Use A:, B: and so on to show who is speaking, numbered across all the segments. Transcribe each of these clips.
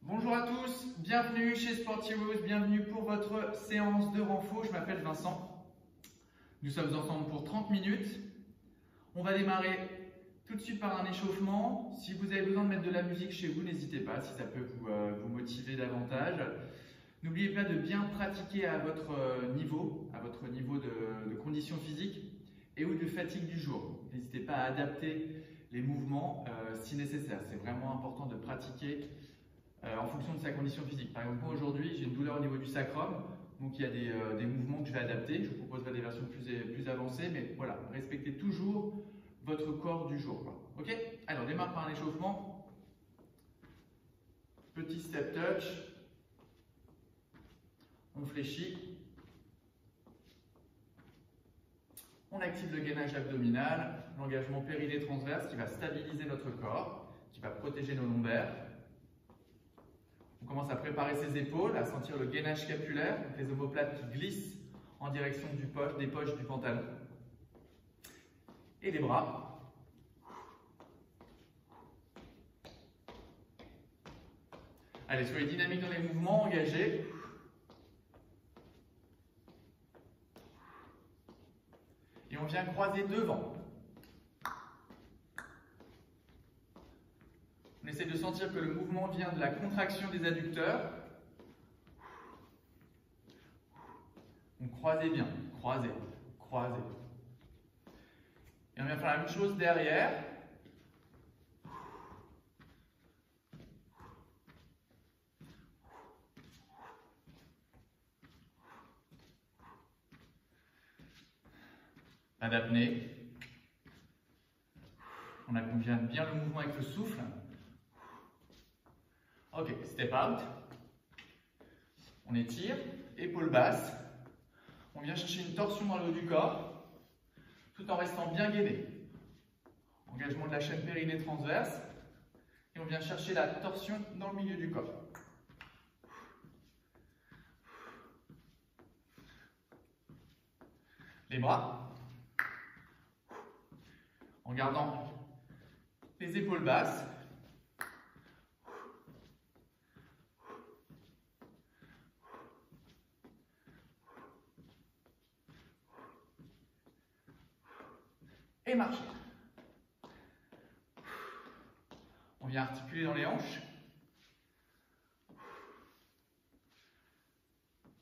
A: Bonjour à tous, bienvenue chez Sport Heroes, bienvenue pour votre séance de renfo. Je m'appelle Vincent. Nous sommes ensemble pour 30 minutes. On va démarrer tout de suite par un échauffement. Si vous avez besoin de mettre de la musique chez vous, n'hésitez pas, si ça peut vous motiver davantage. N'oubliez pas de bien pratiquer à votre niveau de condition physique et ou de fatigue du jour. N'hésitez pas à adapter les mouvements si nécessaire. C'est vraiment important de pratiquer en fonction de sa condition physique. Par exemple, moi aujourd'hui, j'ai une douleur au niveau du sacrum, donc il y a des mouvements que je vais adapter. Je vous proposerai des versions plus avancées, mais voilà, respectez toujours votre corps du jour. Ok? Alors, on démarre par un échauffement. Petit step touch. On fléchit. On active le gainage abdominal, l'engagement périnée transverse qui va stabiliser notre corps, qui va protéger nos lombaires. On commence à préparer ses épaules, à sentir le gainage scapulaire, donc les omoplates qui glissent en direction des poches du pantalon. Et les bras. Allez, soyez dynamiques dans les mouvements, engagés. Et on vient croiser devant. On essaie de sentir que le mouvement vient de la contraction des adducteurs. Donc croisez bien, croisez, croisez. Et on vient faire la même chose derrière. Pas d'apnée. On accompagne bien le mouvement avec le souffle. Ok, step out. On étire, épaules basses. On vient chercher une torsion dans le haut du corps, tout en restant bien gainé. Engagement de la chaîne périnée transverse. Et on vient chercher la torsion dans le milieu du corps. Les bras. En gardant les épaules basses. Et marcher. On vient articuler dans les hanches.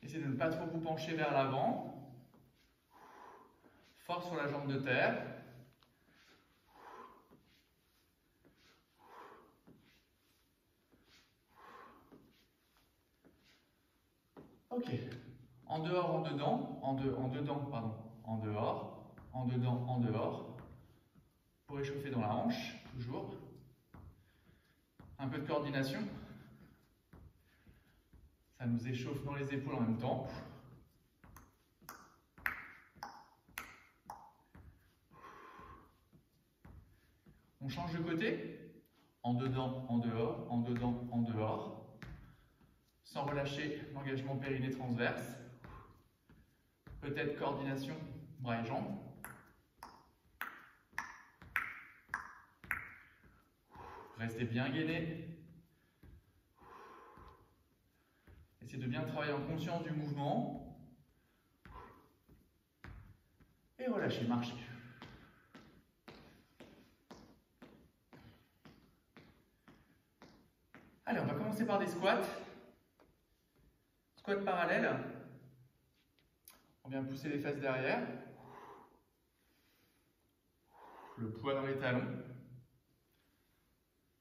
A: Essayez de ne pas trop vous pencher vers l'avant. Force sur la jambe de terre. Ok. En dehors, en dedans. En dedans, pardon. En dehors. En dedans, en dehors. Pour échauffer dans la hanche, toujours. Un peu de coordination. Ça nous échauffe dans les épaules en même temps. On change de côté. En dedans, en dehors, en dedans, en dehors. Sans relâcher l'engagement périnée transverse. Peut-être coordination bras et jambes. Restez bien gainé. Essayez de bien travailler en conscience du mouvement. Et relâchez, marchez. Allez, on va commencer par des squats. Squat parallèle. On vient pousser les fesses derrière. Le poids dans les talons.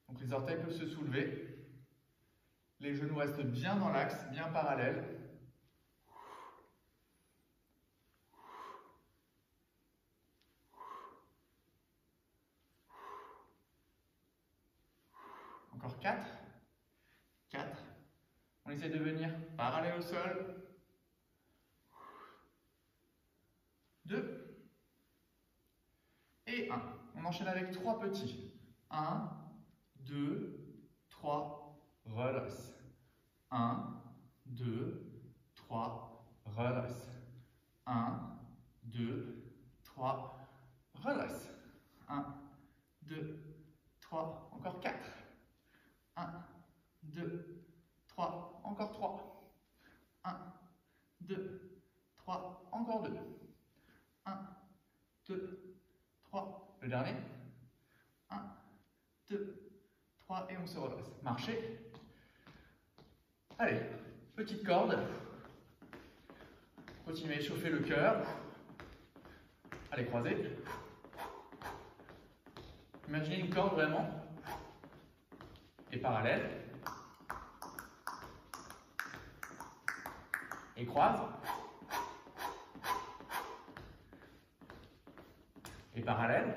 A: Donc les orteils peuvent se soulever. Les genoux restent bien dans l'axe, bien parallèles. Encore 4. 4. On essaie de venir parallèle au sol. 2. Et 1. On enchaîne avec 3 petits. 1, 2, 3, relâche. 1, 2, 3, relâche. 1, 2, 3, relâche. 1, 2, 3, encore 4. 1, 2, 3, encore 3. 1, 2, 3, encore 2. 1, 2, 3. Le dernier. 1, 2, 3 et on se redresse. Marchez. Allez, petite corde. Continuez à échauffer le cœur. Allez, croisez. Imaginez une corde vraiment. Et parallèle. Et croise. Et parallèle.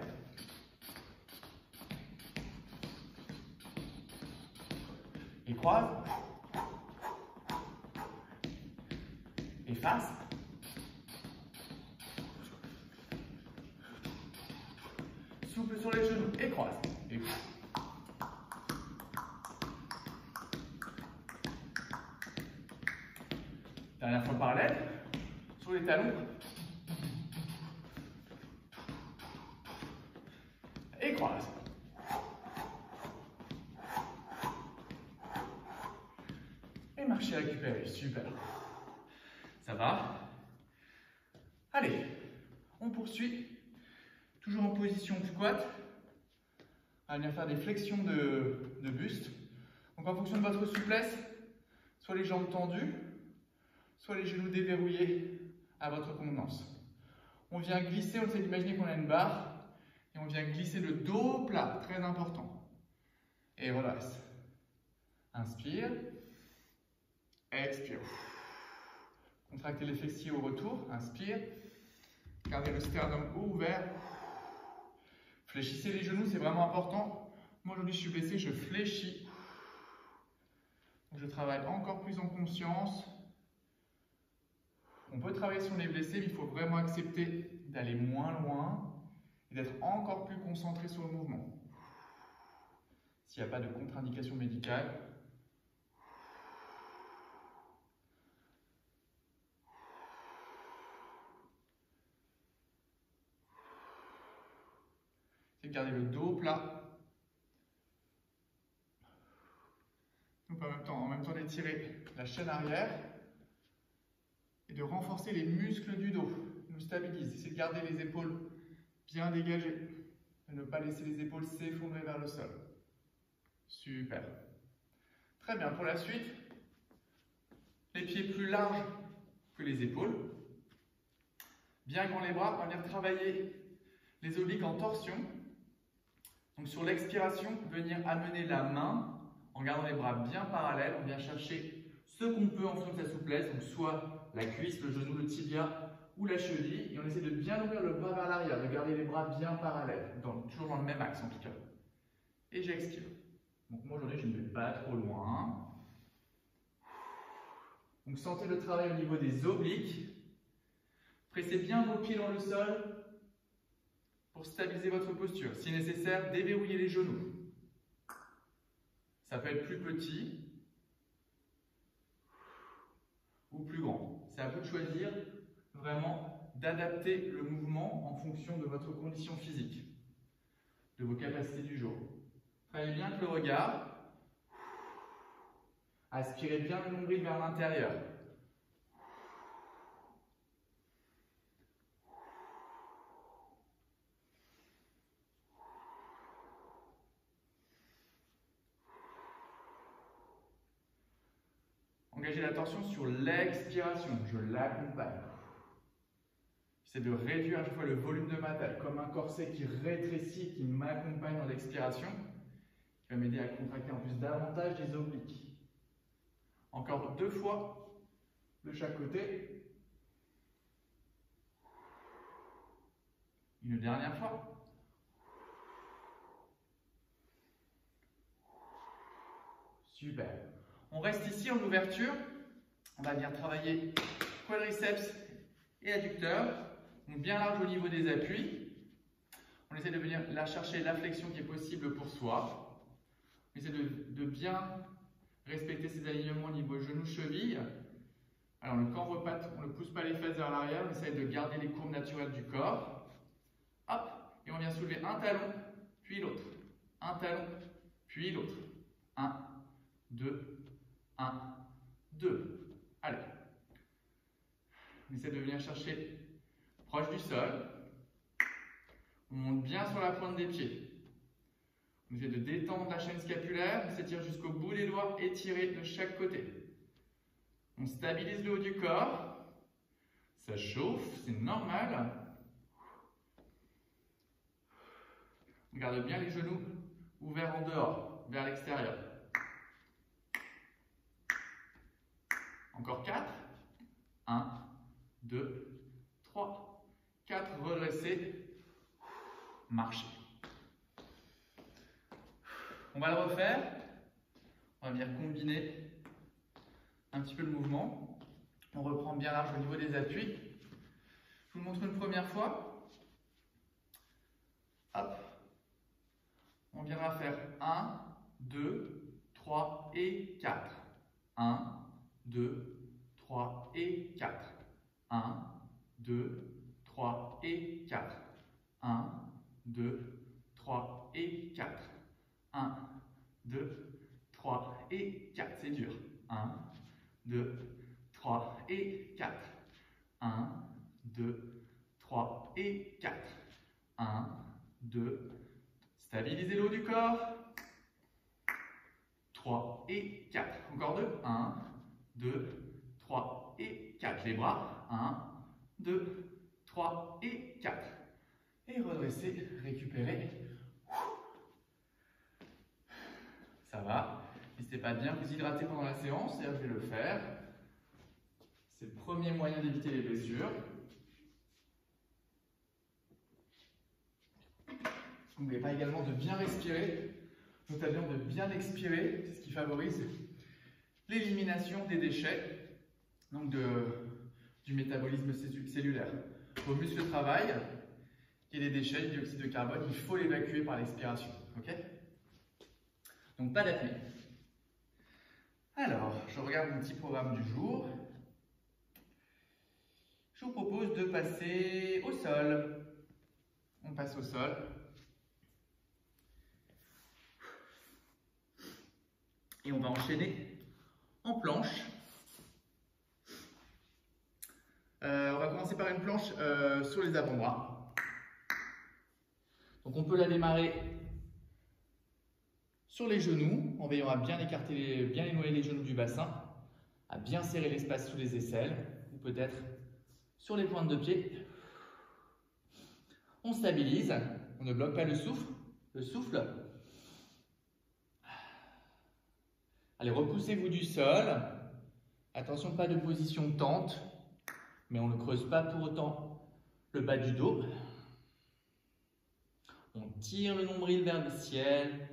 A: Et croise. Et face. Souple sur les genoux et croise. Et dernière fois parallèle, sur les talons. Et croise. Et marcher, récupérer. Super. Ça va? Allez, on poursuit. Toujours en position squat. On va venir faire des flexions de buste. Donc en fonction de votre souplesse, soit les jambes tendues, soit les genoux déverrouillés à votre convenance. On vient glisser, on essaie d'imaginer qu'on a une barre, et on vient glisser le dos plat, très important. Et redresse. Inspire. Expire. Contractez les fessiers au retour. Inspire. Gardez le sternum ouvert. Fléchissez les genoux, c'est vraiment important. Moi aujourd'hui je suis blessé, je fléchis. Donc, je travaille encore plus en conscience. On peut travailler sur les blessés, mais il faut vraiment accepter d'aller moins loin et d'être encore plus concentré sur le mouvement. S'il n'y a pas de contre-indication médicale. C'est de garder le dos plat. Donc en même temps d'étirer la chaîne arrière et de renforcer les muscles du dos. Nous stabilise. C'est de garder les épaules bien dégagées. De ne pas laisser les épaules s'effondrer vers le sol. Super. Très bien. Pour la suite, les pieds plus larges que les épaules. Bien grand les bras. On va venir travailler les obliques en torsion. Donc sur l'expiration, venir amener la main en gardant les bras bien parallèles. On vient chercher ce qu'on peut en fonction de sa souplesse, donc soit la cuisse, le genou, le tibia ou la cheville. Et on essaie de bien ouvrir le bras vers l'arrière, de garder les bras bien parallèles, toujours dans le même axe en tout cas. Et j'expire. Donc moi aujourd'hui je ne vais pas trop loin. Donc sentez le travail au niveau des obliques. Pressez bien vos pieds dans le sol pour stabiliser votre posture. Si nécessaire, déverrouillez les genoux. Ça peut être plus petit ou plus grand. C'est à vous de choisir vraiment d'adapter le mouvement en fonction de votre condition physique, de vos capacités du jour. Travaillez bien avec le regard. Aspirez bien le nombril vers l'intérieur. Engagez l'attention sur l'expiration, je l'accompagne. J'essaie de réduire à chaque fois le volume de ma taille, comme un corset qui rétrécit, qui m'accompagne dans l'expiration, qui va m'aider à contracter en plus davantage les obliques. Encore 2 fois de chaque côté. Une dernière fois. Super. On reste ici en ouverture. On va venir travailler quadriceps et adducteurs. Donc bien large au niveau des appuis. On essaie de venir là chercher la flexion qui est possible pour soi. On essaie de bien respecter ces alignements au niveau genou-cheville. Alors le corps repate, on ne pousse pas les fesses vers l'arrière. On essaie de garder les courbes naturelles du corps. Hop, et on vient soulever un talon, puis l'autre. Un talon, puis l'autre. 1, 2, 1, 2. Allez. On essaie de venir chercher proche du sol. On monte bien sur la pointe des pieds. On essaie de détendre la chaîne scapulaire. On s'étire jusqu'au bout des doigts, étirés de chaque côté. On stabilise le haut du corps. Ça chauffe, c'est normal. On garde bien les genoux ouverts en dehors, vers l'extérieur. Encore 4. 1, 2, 3, 4. Redresser. Marcher. On va le refaire. On va venir combiner un petit peu le mouvement. On reprend bien large au niveau des appuis. Je vous le montre une première fois. Hop. On viendra faire 1, 2, 3 et 4. 1, 2, 3 et 4. 1, 2, 3 et 4. 1, 2, 3 et 4. 1, 2, 3 et 4. C'est dur. 1, 2, 3 et 4. 1, 2, 3 et 4. 1, 2, stabilisez le haut du corps. 3 et 4. Encore 2. 1, 2, 3 et 4. Les bras. 1, 2, 3 et 4. Et redressez, récupérez. Ça va. N'hésitez pas à bien vous hydrater pendant la séance. D'ailleurs, je vais le faire. C'est le premier moyen d'éviter les blessures. N'oubliez pas également de bien respirer, notamment de bien expirer, c'est ce qui favorise l'élimination des déchets, donc du métabolisme cellulaire. Vos muscles travaillent, il y a des déchets, du dioxyde de carbone, il faut l'évacuer par l'expiration. Okay, donc pas d'apnée. Alors, je regarde mon petit programme du jour. Je vous propose de passer au sol. On passe au sol. Et on va enchaîner en planche. On va commencer par une planche sur les avant-bras. Donc on peut la démarrer sur les genoux, en veillant à bien écarter, bien éloigner les genoux du bassin, à bien serrer l'espace sous les aisselles, ou peut-être sur les pointes de pied. On stabilise, on ne bloque pas le souffle. Allez, repoussez-vous du sol. Attention, pas de position tente, mais on ne creuse pas pour autant le bas du dos. On tire le nombril vers le ciel.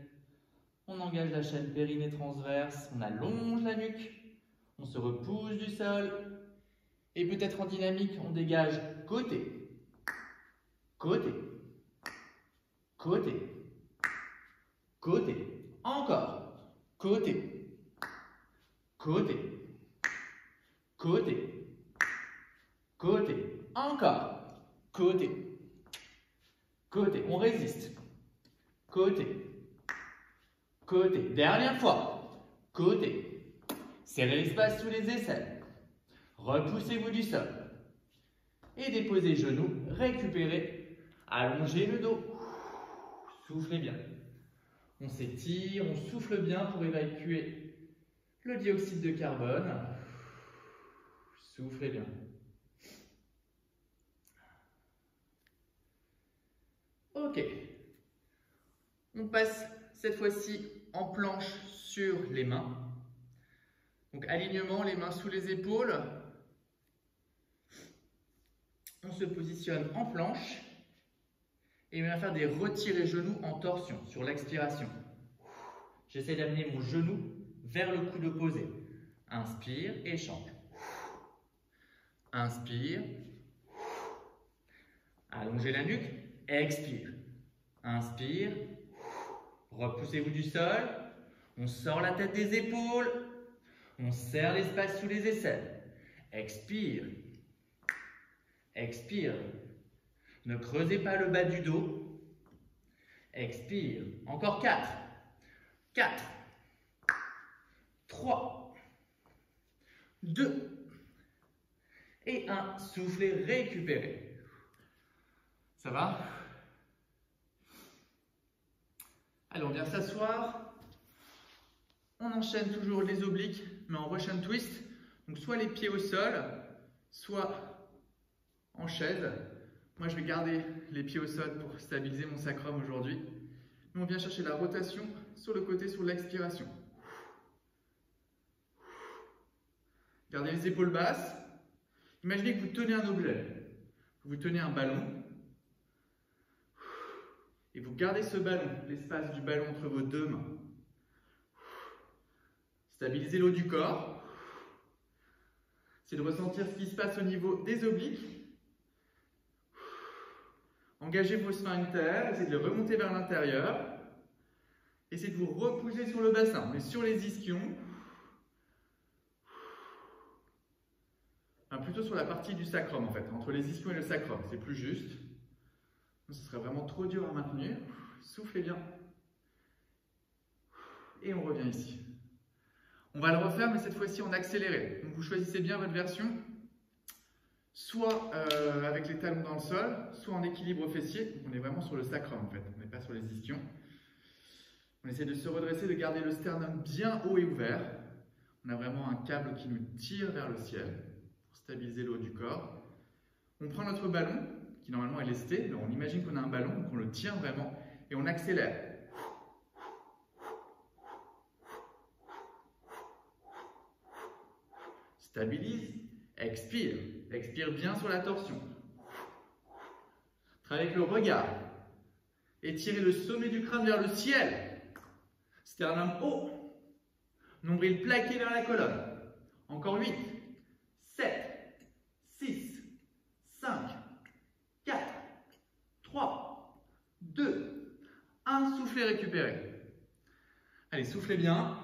A: On engage la chaîne périnée transverse. On allonge la nuque. On se repousse du sol. Et peut-être en dynamique, on dégage côté, côté, côté, côté. Encore. Côté, côté, côté, côté. Encore. Côté, côté. On résiste. Côté, côté. Dernière fois. Côté. Serrez l'espace sous les aisselles. Repoussez-vous du sol. Et déposez les genoux. Récupérez. Allongez le dos. Soufflez bien. On s'étire, on souffle bien pour évacuer le dioxyde de carbone. Soufflez bien. Ok. On passe cette fois-ci en planche sur les mains. Donc alignement, les mains sous les épaules. On se positionne en planche. Et on va faire des retirés genoux en torsion sur l'expiration. J'essaie d'amener mon genou vers le coude opposé. Inspire, échange. Inspire. Allongez la nuque. Expire. Inspire. Repoussez-vous du sol. On sort la tête des épaules. On serre l'espace sous les aisselles. Expire. Expire. Ne creusez pas le bas du dos. Expire. Encore 4. 4. 3. 2 et 1. Soufflez, récupérez. Ça va? Allez, on vient s'asseoir. On enchaîne toujours les obliques, mais en Russian twist. Donc soit les pieds au sol, soit en chaise. Moi, je vais garder les pieds au sol pour stabiliser mon sacrum aujourd'hui. Mais on vient chercher la rotation sur le côté, sur l'expiration. Gardez les épaules basses. Imaginez que vous tenez un objet. Vous tenez un ballon. Et vous gardez ce ballon, l'espace du ballon entre vos deux mains. Stabilisez le haut du corps. C'est de ressentir ce qui se passe au niveau des obliques. Engagez vos sphincters, essayez de les remonter vers l'intérieur. Essayez de vous repousser sur le bassin, mais sur les ischions. Enfin, plutôt sur la partie du sacrum en fait, entre les ischions et le sacrum, c'est plus juste. Ce serait vraiment trop dur à maintenir. Soufflez bien. Et on revient ici. On va le refaire, mais cette fois-ci en accéléré. Donc vous choisissez bien votre version, soit avec les talons dans le sol, soit en équilibre fessier. Donc on est vraiment sur le sacrum en fait, on n'est pas sur les ischions. On essaie de se redresser, de garder le sternum bien haut et ouvert. On a vraiment un câble qui nous tire vers le ciel pour stabiliser le haut du corps. On prend notre ballon, qui normalement est lesté, on imagine qu'on a un ballon, donc on le tient vraiment, et on accélère. Stabilise, expire. Expire bien sur la torsion. Travaille avec le regard. Étirez le sommet du crâne vers le ciel. Sternum haut. Nombril plaqué vers la colonne. Encore 8, 7, 6, 5, 4, 3, 2, 1. Soufflez, récupérez. Allez, soufflez bien.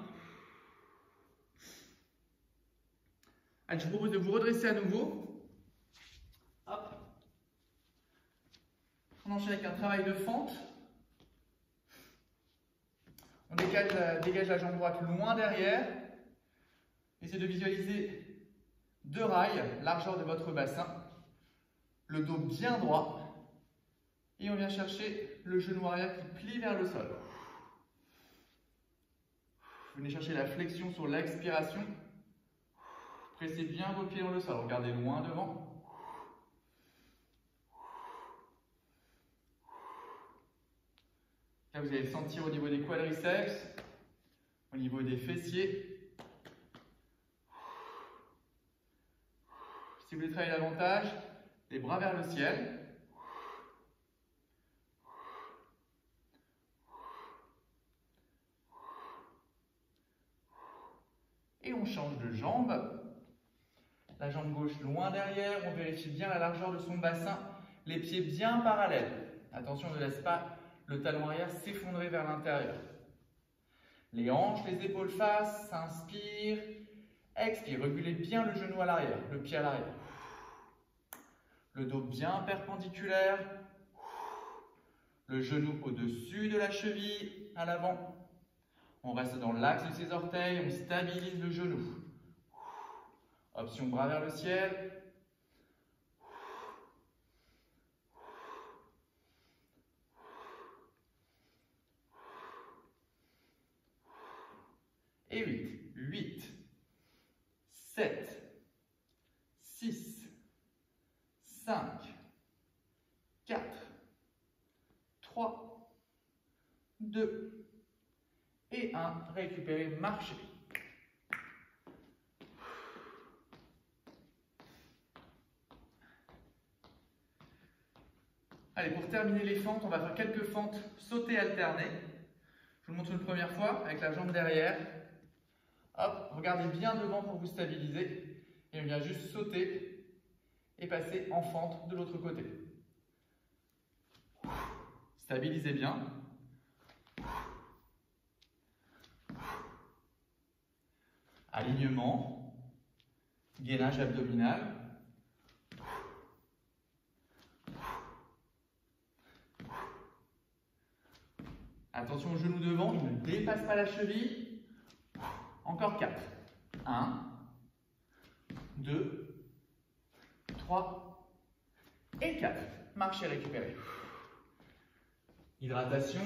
A: Allez, je vous propose de vous redresser à nouveau. Hop. On enchaîne avec un travail de fente. On dégage la jambe droite loin derrière. Essayez de visualiser 2 rails, largeur de votre bassin. Le dos bien droit. Et on vient chercher le genou arrière qui plie vers le sol. Venez chercher la flexion sur l'expiration. Pressez bien vos pieds dans le sol, regardez loin devant. Là, vous allez le sentir au niveau des quadriceps, au niveau des fessiers. Si vous voulez travailler davantage, les bras vers le ciel. Et on change de jambe. La jambe gauche loin derrière, on vérifie bien la largeur de son bassin, les pieds bien parallèles. Attention, ne laisse pas le talon arrière s'effondrer vers l'intérieur. Les hanches, les épaules face, inspire, expire, reculez bien le genou à l'arrière, le pied à l'arrière. Le dos bien perpendiculaire, le genou au-dessus de la cheville, à l'avant. On reste dans l'axe de ses orteils, on stabilise le genou. Option bras vers le ciel. Et 8, 7, 6, 5, 4, 3, 2 et 1. Récupérez, marchez. Allez, pour terminer les fentes, on va faire quelques fentes sautées alternées. Je vous montre une première fois avec la jambe derrière. Hop, regardez bien devant pour vous stabiliser. Et on vient juste sauter et passer en fente de l'autre côté. Stabilisez bien. Alignement. Gainage abdominal. Attention au genou devant, il ne dépasse pas la cheville. Encore 4. 1, 2, 3 et 4. Marchez, récupérez. Hydratation.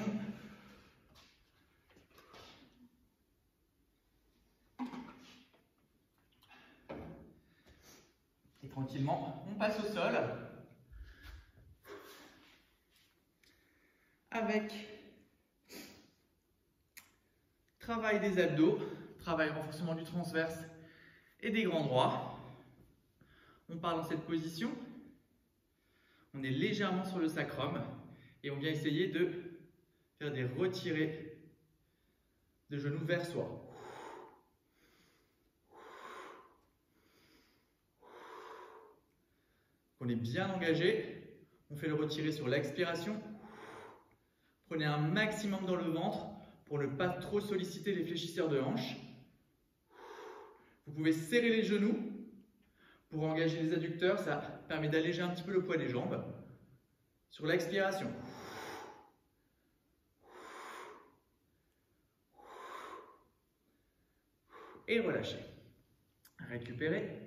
A: Et tranquillement, on passe au sol. Avec travail des abdos, travail renforcement du transverse et des grands droits. On part dans cette position. On est légèrement sur le sacrum et on vient essayer de faire des retirés de genoux vers soi. On est bien engagé. On fait le retiré sur l'expiration. Prenez un maximum dans le ventre pour ne pas trop solliciter les fléchisseurs de hanches. Vous pouvez serrer les genoux pour engager les adducteurs. Ça permet d'alléger un petit peu le poids des jambes. Sur l'expiration. Et relâchez. Récupérez.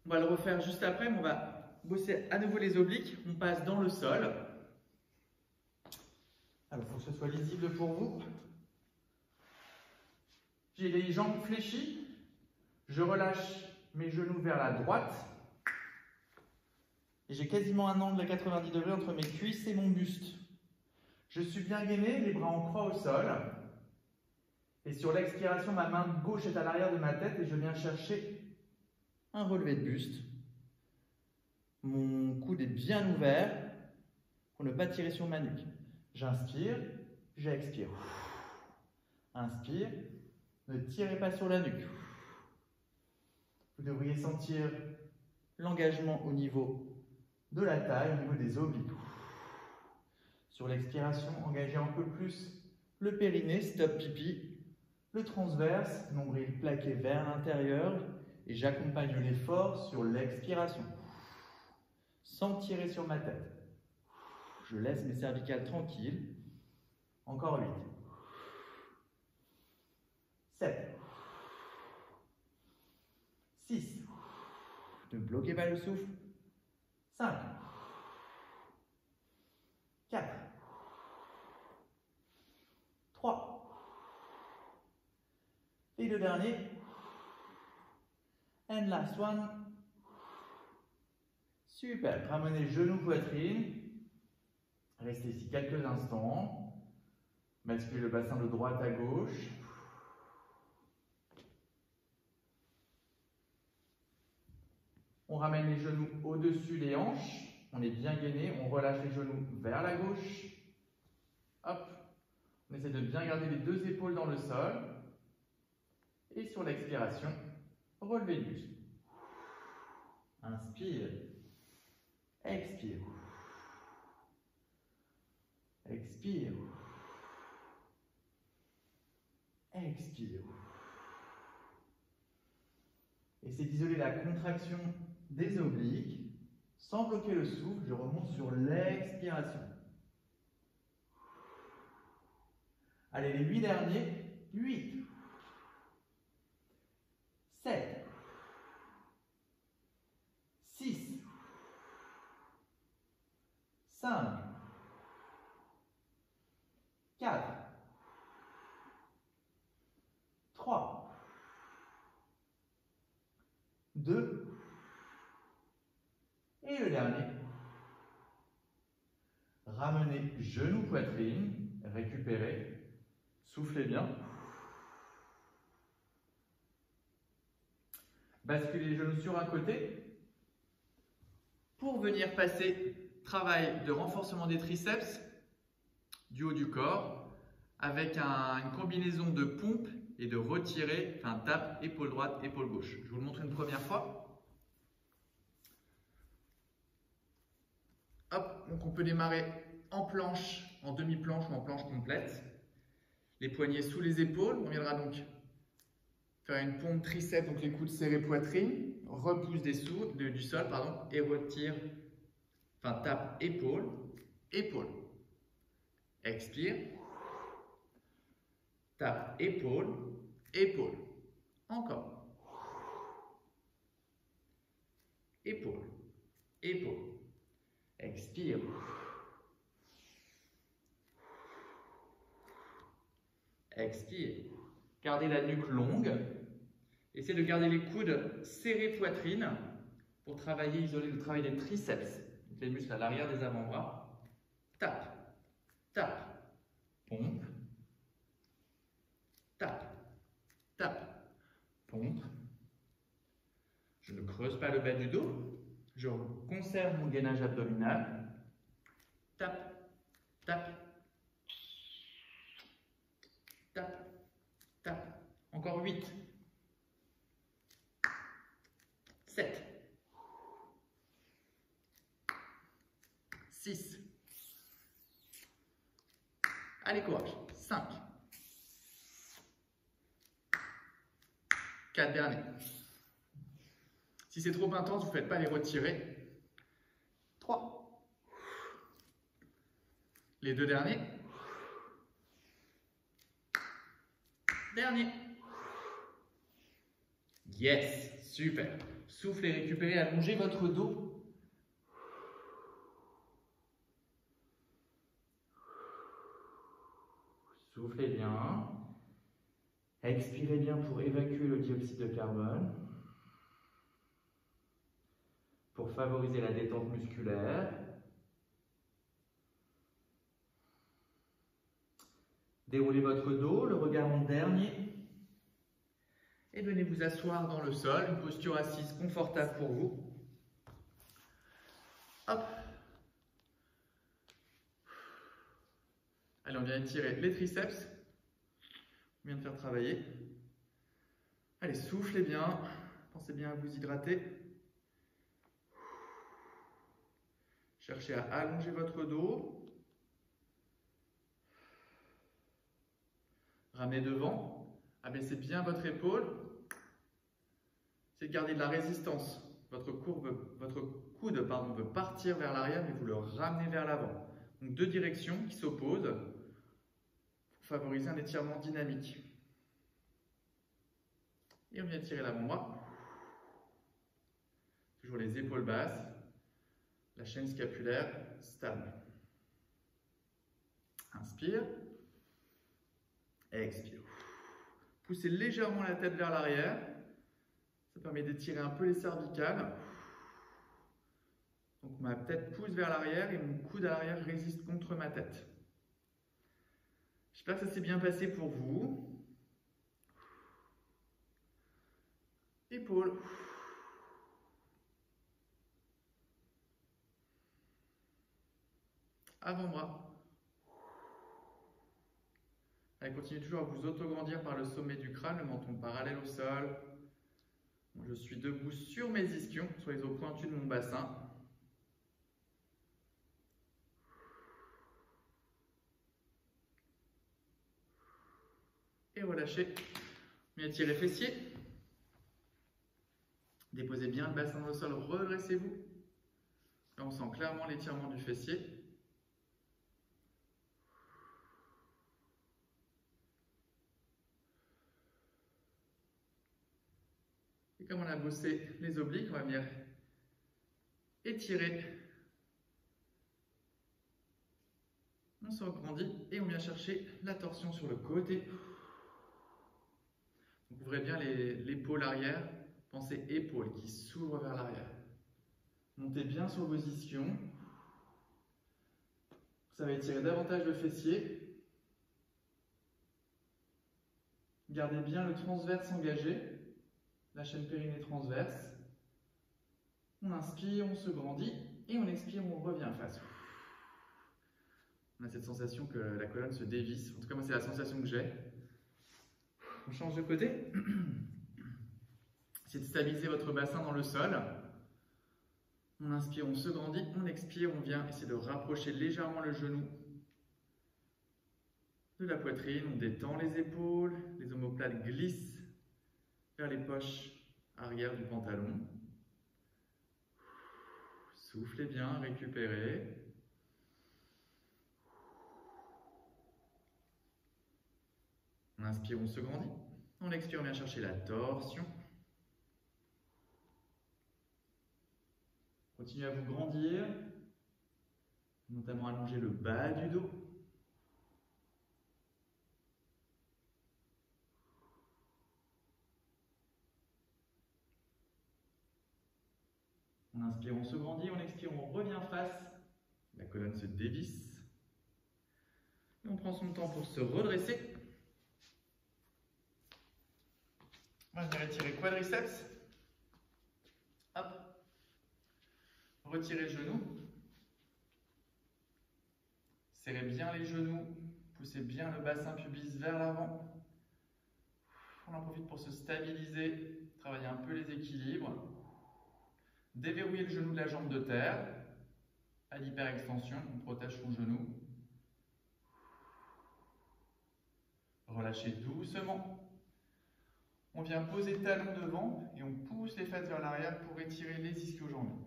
A: On va le refaire juste après, mais on va bosser à nouveau les obliques. On passe dans le sol. Alors, il faut que ce soit lisible pour vous. J'ai les jambes fléchies. Je relâche mes genoux vers la droite. Et j'ai quasiment un angle à 90 degrés entre mes cuisses et mon buste. Je suis bien gainé, les bras en croix au sol. Et sur l'expiration, ma main gauche est à l'arrière de ma tête et je viens chercher un relevé de buste. Mon coude est bien ouvert pour ne pas tirer sur ma nuque. J'inspire, j'expire. Inspire, ne tirez pas sur la nuque. Vous devriez sentir l'engagement au niveau de la taille, au niveau des obliques. Sur l'expiration, engagez un peu plus le périnée, stop pipi, le transverse, nombril plaqué vers l'intérieur. Et j'accompagne l'effort sur l'expiration, sans tirer sur ma tête. Je laisse mes cervicales tranquilles. Encore 8. 7. 6. Ne bloquez pas le souffle. 5. 4. 3. Et le dernier. And last one. Super. Ramenez genoux, poitrine. Restez ici quelques instants. Basculez le bassin de droite à gauche. On ramène les genoux au-dessus des hanches. On est bien gainé. On relâche les genoux vers la gauche. Hop. On essaie de bien garder les deux épaules dans le sol. Et sur l'expiration, relevez le buste. Inspire. Expire. Expire. Expire. Essayez d'isoler la contraction des obliques. Sans bloquer le souffle, je remonte sur l'expiration. Allez, les 8 derniers. 8. 7. 6. 5. 4. 3. 2. Et le dernier. Ramenez genoux, poitrine. Récupérez. Soufflez bien. Basculez les genoux sur un côté. Pour venir passer, travail de renforcement des triceps, du haut du corps, avec une combinaison de pompe et de retirer, enfin tape, épaule droite, épaule gauche. Je vous le montre une première fois. Hop, donc on peut démarrer en planche, en demi-planche ou en planche complète. Les poignets sous les épaules. On viendra donc faire une pompe triceps, donc les coudes serrés poitrine, repousse du sol, et retire, enfin tape épaule, épaule. Expire. Tape, épaule, épaule. Encore. Épaule, épaule. Expire. Expire. Gardez la nuque longue. Essayez de garder les coudes serrés poitrine pour travailler, isoler le travail des triceps, les muscles à l'arrière des avant-bras. Tape, tape, pompe, tape, tape, pompe. Je ne creuse pas le bas du dos. Je conserve mon gainage abdominal. Tape, tape, tape, tape. Encore 8. 7. 6. Allez, courage. 5. 4 derniers. Si c'est trop intense, vous ne faites pas les retirer. 3. Les 2 derniers. Dernier. Yes, super. Soufflez, récupérez, allongez votre dos. Soufflez bien. Expirez bien pour évacuer le dioxyde de carbone. Pour favoriser la détente musculaire. Déroulez votre dos, le regard en dernier. Et venez vous asseoir dans le sol, une posture assise confortable pour vous. Hop. Allez, on vient étirer les triceps. On vient de faire travailler. Allez, soufflez bien. Pensez bien à vous hydrater. Cherchez à allonger votre dos. Ramenez devant. Abaissez bien votre épaule. C'est de garder de la résistance. Votre coude veut partir vers l'arrière, mais vous le ramenez vers l'avant. Donc deux directions qui s'opposent pour favoriser un étirement dynamique. Et on vient tirer l'avant-bras. Toujours les épaules basses. La chaîne scapulaire stable. Inspire. Expire. Poussez légèrement la tête vers l'arrière. Ça permet d'étirer un peu les cervicales. Donc ma tête pousse vers l'arrière et mon coude à l'arrière résiste contre ma tête. J'espère que ça s'est bien passé pour vous. Épaules. Avant-bras. Allez, continuez toujours à vous autograndir par le sommet du crâne, le menton parallèle au sol. Je suis debout sur mes ischions, sur les os pointus de mon bassin. Et relâchez. Bien étirez les fessiers. Déposez bien le bassin au sol, redressez-vous. Là, on sent clairement l'étirement du fessier. Et comme on a bossé les obliques, on va venir étirer. On se regrandit et on vient chercher la torsion sur le côté. Donc, ouvrez bien l'épaule arrière. Pensez épaule qui s'ouvre vers l'arrière. Montez bien sur vos ischions. Ça va étirer davantage le fessier. Gardez bien le transverse engagé. La chaîne périnée transverse. On inspire, on se grandit et on expire, on revient face. On a cette sensation que la colonne se dévisse. En tout cas, moi, c'est la sensation que j'ai. On change de côté. C'est de stabiliser votre bassin dans le sol. On inspire, on se grandit. On expire, on vient essayer de rapprocher légèrement le genou de la poitrine. On détend les épaules. Les omoplates glissent vers les poches arrière du pantalon. Soufflez bien, récupérez. On inspire, on se grandit. On expire, on vient chercher la torsion. Continuez à vous grandir, notamment allonger le bas du dos. On inspire, on se grandit, on expire, on revient face. La colonne se dévisse. Et on prend son temps pour se redresser. On va venir étirer quadriceps. Hop. Retirez genoux. Serrez bien les genoux. Poussez bien le bassin pubis vers l'avant. On en profite pour se stabiliser. Travailler un peu les équilibres. Déverrouillez le genou de la jambe de terre. À l'hyperextension, on protège son genou. Relâchez doucement. On vient poser talon devant et on pousse les fesses vers l'arrière pour étirer les ischio-jambiers.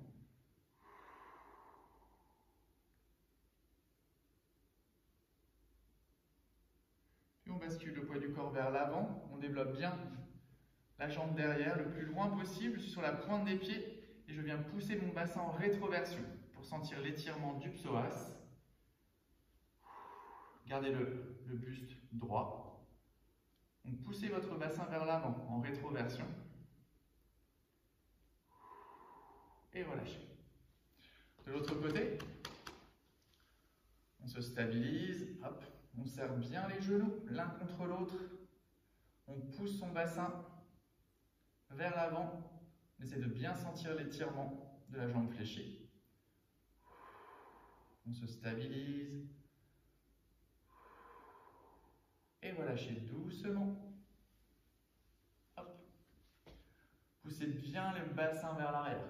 A: Puis on bascule le poids du corps vers l'avant. On développe bien la jambe derrière le plus loin possible. Je suis sur la pointe des pieds et je viens pousser mon bassin en rétroversion pour sentir l'étirement du psoas. Gardez le buste droit. Donc poussez votre bassin vers l'avant en rétroversion. Et relâchez. De l'autre côté, on se stabilise. Hop, on serre bien les genoux l'un contre l'autre. On pousse son bassin vers l'avant. On essaie de bien sentir l'étirement de la jambe fléchie. On se stabilise. Et relâchez doucement. Hop. Poussez bien le bassin vers l'arrière,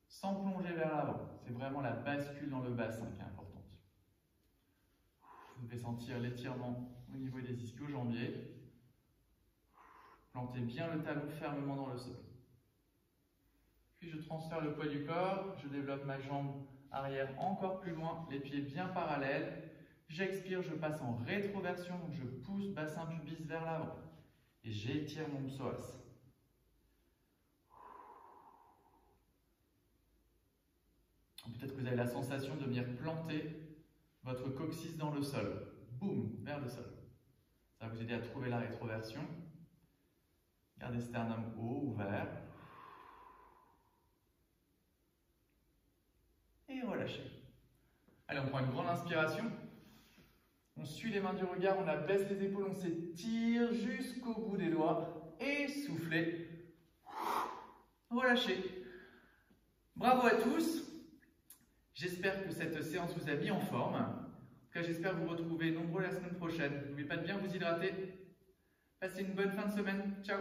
A: sans plonger vers l'avant. C'est vraiment la bascule dans le bassin qui est importante. Vous devez sentir l'étirement au niveau des ischio-jambiers. Plantez bien le talon fermement dans le sol. Puis je transfère le poids du corps, je développe ma jambe arrière encore plus loin, les pieds bien parallèles. J'expire, je passe en rétroversion, donc je pousse bassin pubis vers l'avant. Et j'étire mon psoas. Peut-être que vous avez la sensation de venir planter votre coccyx dans le sol. Boum, vers le sol. Ça va vous aider à trouver la rétroversion. Gardez sternum haut, ouvert. Et relâchez. Allez, on prend une grande inspiration. On suit les mains du regard, on abaisse les épaules, on s'étire jusqu'au bout des doigts. Et soufflez. Relâchez. Bravo à tous. J'espère que cette séance vous a mis en forme. En tout cas, j'espère vous retrouver nombreux la semaine prochaine. N'oubliez pas de bien vous hydrater. Passez une bonne fin de semaine. Ciao.